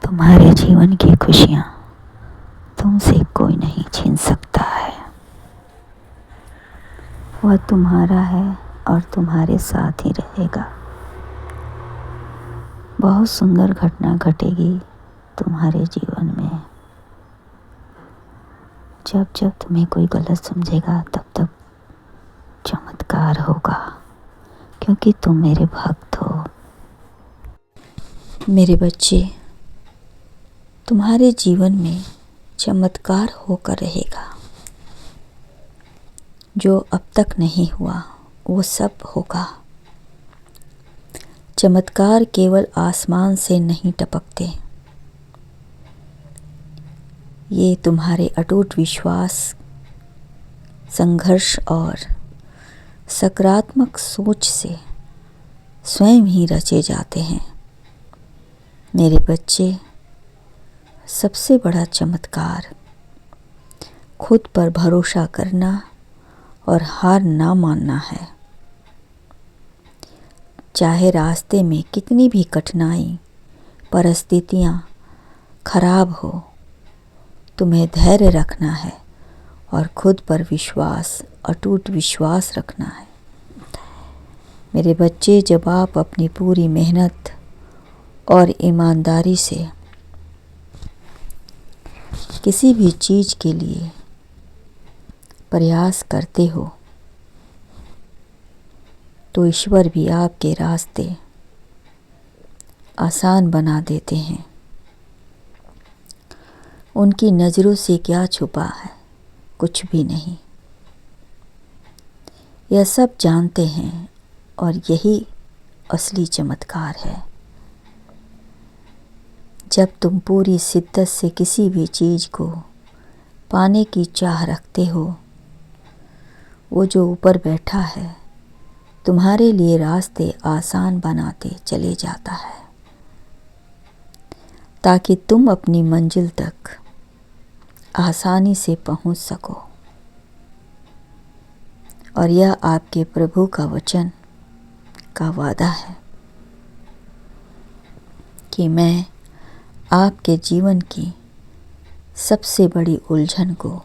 तुम्हारे जीवन की खुशियाँ तुमसे कोई नहीं छीन सकता है। वह तुम्हारा है और तुम्हारे साथ ही रहेगा। बहुत सुंदर घटना घटेगी तुम्हारे जीवन में। जब जब तुम्हें कोई गलत समझेगा तब तब चमत्कार होगा, क्योंकि तुम मेरे भक्त हो। मेरे बच्चे, तुम्हारे जीवन में चमत्कार होकर रहेगा। जो अब तक नहीं हुआ वो सब होगा। चमत्कार केवल आसमान से नहीं टपकते, ये तुम्हारे अटूट विश्वास, संघर्ष और सकारात्मक सोच से स्वयं ही रचे जाते हैं। मेरे बच्चे, सबसे बड़ा चमत्कार खुद पर भरोसा करना और हार ना मानना है। चाहे रास्ते में कितनी भी कठिनाई, परिस्थितियाँ खराब हो, तुम्हें धैर्य रखना है और खुद पर विश्वास, अटूट विश्वास रखना है। मेरे बच्चे, जब आप अपनी पूरी मेहनत और ईमानदारी से किसी भी चीज़ के लिए प्रयास करते हो तो ईश्वर भी आपके रास्ते आसान बना देते हैं। उनकी नज़रों से क्या छुपा है? कुछ भी नहीं। यह सब जानते हैं और यही असली चमत्कार है। जब तुम पूरी शिद्दत से किसी भी चीज़ को पाने की चाह रखते हो, वो जो ऊपर बैठा है तुम्हारे लिए रास्ते आसान बनाते चले जाता है, ताकि तुम अपनी मंजिल तक आसानी से पहुंच सको। और यह आपके प्रभु का वचन का वादा है कि मैं आपके जीवन की सबसे बड़ी उलझन को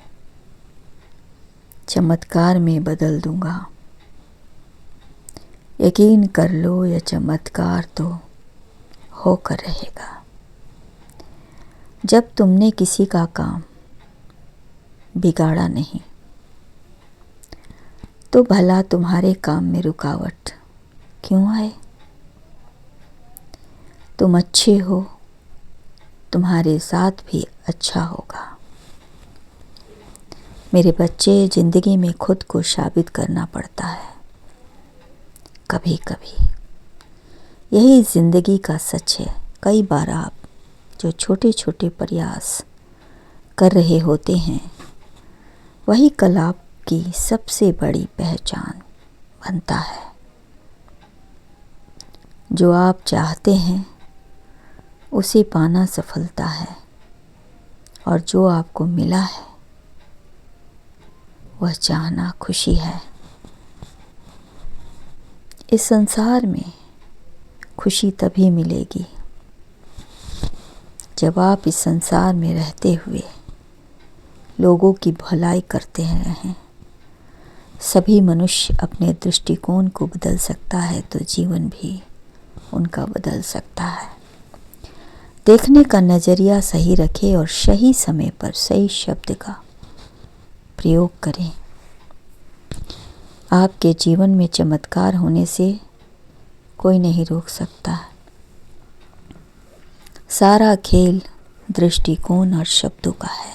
चमत्कार में बदल दूंगा। यकीन कर लो, यह चमत्कार तो होकर रहेगा। जब तुमने किसी का काम बिगाड़ा नहीं, तो भला तुम्हारे काम में रुकावट क्यों आए? तुम अच्छे हो, तुम्हारे साथ भी अच्छा होगा। मेरे बच्चे, ज़िंदगी में खुद को साबित करना पड़ता है कभी कभी। यही ज़िंदगी का सच है। कई बार आप जो छोटे छोटे प्रयास कर रहे होते हैं, वही कल आपकी सबसे बड़ी पहचान बनता है। जो आप चाहते हैं उसे पाना सफलता है, और जो आपको मिला है वह चाहना खुशी है। इस संसार में खुशी तभी मिलेगी जब आप इस संसार में रहते हुए लोगों की भलाई करते रहें। सभी मनुष्य अपने दृष्टिकोण को बदल सकता है तो जीवन भी उनका बदल सकता है। देखने का नज़रिया सही रखें और सही समय पर सही शब्द का प्रयोग करें। आपके जीवन में चमत्कार होने से कोई नहीं रोक सकता। सारा खेल दृष्टिकोण और शब्दों का है।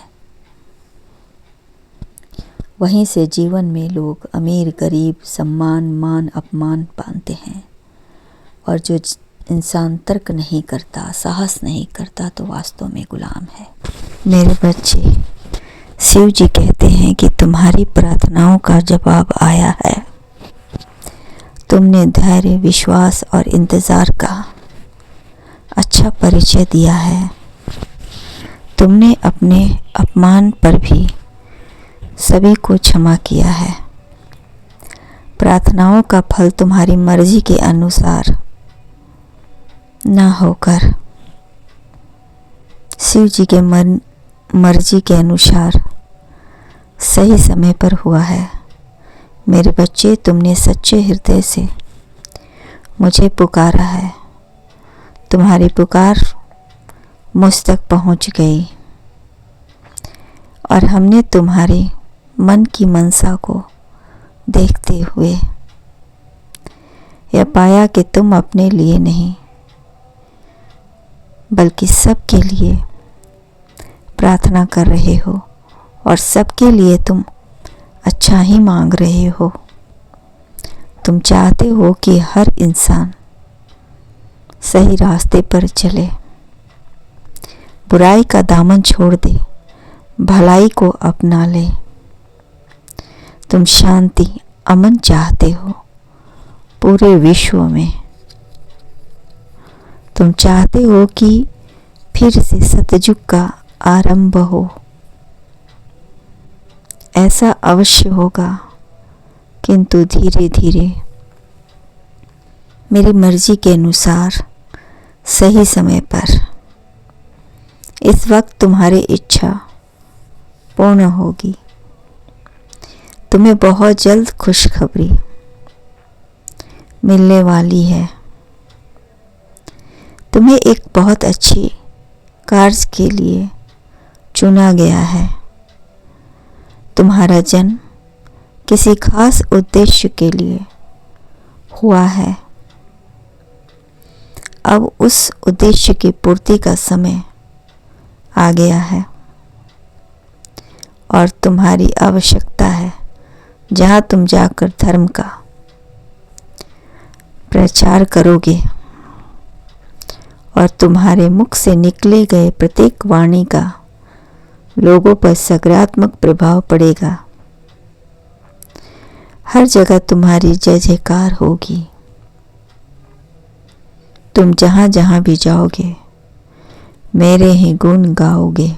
वहीं से जीवन में लोग अमीर गरीब, सम्मान मान अपमान पाते हैं। और जो इंसान तर्क नहीं करता, साहस नहीं करता, तो वास्तव में गुलाम है। मेरे बच्चे, शिव जी कहते हैं कि तुम्हारी प्रार्थनाओं का जवाब आया है। तुमने धैर्य, विश्वास और इंतज़ार का अच्छा परिचय दिया है। तुमने अपने अपमान पर भी सभी को क्षमा किया है। प्रार्थनाओं का फल तुम्हारी मर्जी के अनुसार न होकर शिव जी के मर्जी के अनुसार सही समय पर हुआ है। मेरे बच्चे, तुमने सच्चे हृदय से मुझे पुकारा है। तुम्हारी पुकार मुझ तक पहुंच गई और हमने तुम्हारे मन की मनसा को देखते हुए यह पाया कि तुम अपने लिए नहीं बल्कि सबके लिए प्रार्थना कर रहे हो और सबके लिए तुम अच्छा ही मांग रहे हो। तुम चाहते हो कि हर इंसान सही रास्ते पर चले, बुराई का दामन छोड़ दे, भलाई को अपना ले। तुम शांति, अमन चाहते हो पूरे विश्व में। तुम चाहते हो कि फिर से सतयुग का आरंभ हो। ऐसा अवश्य होगा, किंतु धीरे धीरे मेरी मर्जी के अनुसार सही समय पर। इस वक्त तुम्हारी इच्छा पूर्ण होगी। तुम्हें बहुत जल्द खुशखबरी मिलने वाली है। तुम्हें एक बहुत अच्छी कार्य के लिए चुना गया है। तुम्हारा जन्म किसी खास उद्देश्य के लिए हुआ है। अब उस उद्देश्य की पूर्ति का समय आ गया है और तुम्हारी आवश्यकता है जहां तुम जाकर धर्म का प्रचार करोगे और तुम्हारे मुख से निकले गए प्रत्येक वाणी का लोगों पर सकारात्मक प्रभाव पड़ेगा। हर जगह तुम्हारी जय जयकार होगी। तुम जहां जहां भी जाओगे मेरे ही गुण गाओगे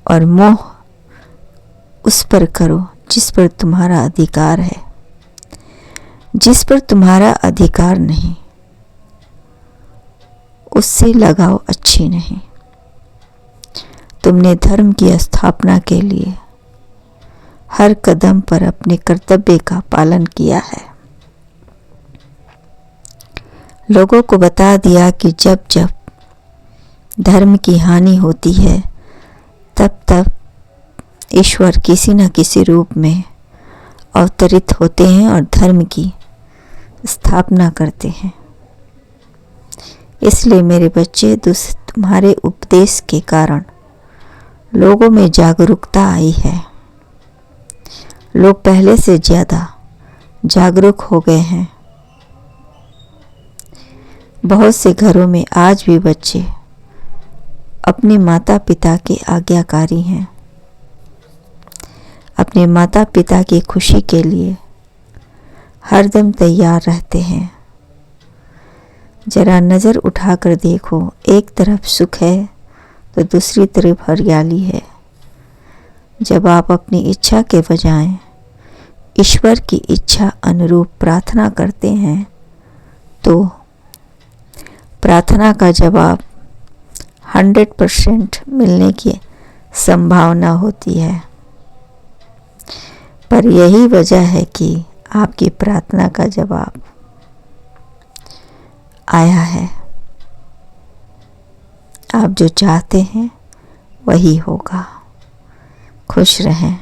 और मोह उस पर करो जिस पर तुम्हारा अधिकार है। जिस पर तुम्हारा अधिकार नहीं उससे लगाव अच्छी नहीं। तुमने धर्म की स्थापना के लिए हर कदम पर अपने कर्तव्य का पालन किया है। लोगों को बता दिया कि जब जब धर्म की हानि होती है तब तब ईश्वर किसी न किसी रूप में अवतरित होते हैं और धर्म की स्थापना करते हैं। इसलिए मेरे बच्चे, तुम्हारे उपदेश के कारण लोगों में जागरूकता आई है। लोग पहले से ज़्यादा जागरूक हो गए हैं। बहुत से घरों में आज भी बच्चे अपने माता पिता के आज्ञाकारी हैं। अपने माता पिता की खुशी के लिए हरदम तैयार रहते हैं। जरा नज़र उठाकर देखो, एक तरफ सुख है तो दूसरी तरफ हरियाली है। जब आप अपनी इच्छा के बजाय ईश्वर की इच्छा अनुरूप प्रार्थना करते हैं तो प्रार्थना का जवाब 100% मिलने की संभावना होती है। पर यही वजह है कि आपकी प्रार्थना का जवाब आया है। आप जो चाहते हैं वही होगा। खुश रहें।